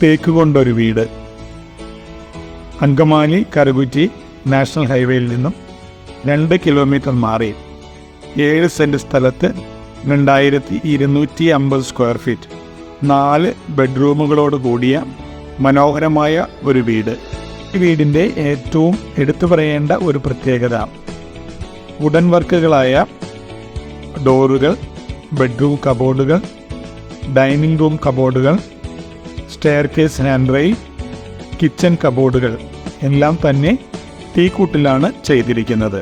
തേക്ക് കൊണ്ടൊരു വീട്. അങ്കമാലി കറുകുറ്റി നാഷണൽ ഹൈവേയിൽ നിന്നും 2 കിലോമീറ്റർ മാറി 7 സെൻറ് സ്ഥലത്ത് 2250 സ്ക്വയർ ഫീറ്റ് 4 ബെഡ്റൂമുകളോട് കൂടിയ മനോഹരമായ ഒരു വീട്. ഈ വീടിൻ്റെ ഏറ്റവും എടുത്തു പറയേണ്ട ഒരു പ്രത്യേകത വുഡൻ വർക്കുകളായ ഡോറുകൾ, ബെഡ്റൂം കബോർഡുകൾ, ഡൈനിങ് റൂം കബോർഡുകൾ, staircase hand rail, kitchen കബോർഡുകൾ എല്ലാം തന്നെ ടീക്കൂട്ടിലാണ് ചെയ്തിരിക്കുന്നത്.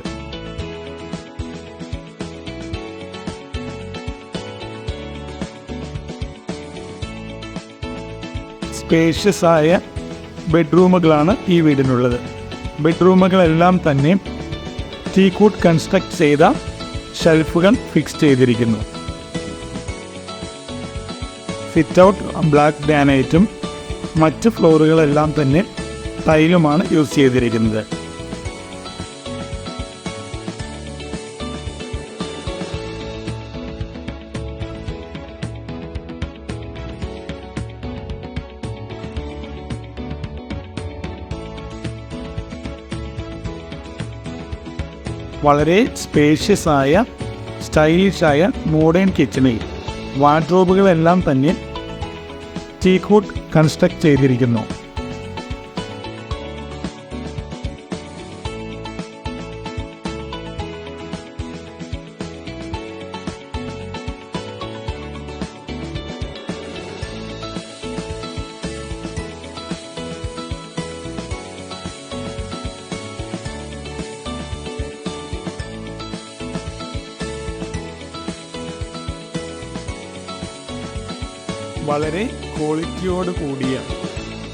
സ്പേഷ്യസ് ആയ ബെഡ്റൂമുകളാണ് ഈ വീടിനുള്ളത്. ബെഡ്റൂമുകളെല്ലാം തന്നെ ടീക്കൂട്ട് കൺസ്ട്രക്ട് ചെയ്ത ഷെൽഫുകൾ ഫിക്സ് ചെയ്തിരിക്കുന്നു. സിറ്റ് ഔട്ട് ബ്ലാക്ക് ഗ്രാനൈറ്റും മറ്റ് ഫ്ലോറുകളെല്ലാം തന്നെ ടൈലുമാണ് യൂസ് ചെയ്തിരിക്കുന്നത്. വളരെ സ്പേഷ്യസ് ആയ സ്റ്റൈലിഷായ മോഡേൺ കിച്ചണിൽ വാർഡ്രോബുകളെല്ലാം തന്നെ ടീക്കൂട്ട് കൺസ്ട്രക്ട് ചെയ്തിരിക്കുന്നു. വളരെ ക്വാളിറ്റിയോട് കൂടിയ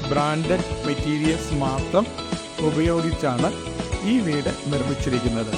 ബ്രാൻഡഡ് മെറ്റീരിയൽസ് മാത്രം ഉപയോഗിച്ചാണ് ഈ വീട് നിർമ്മിച്ചിരിക്കുന്നത്.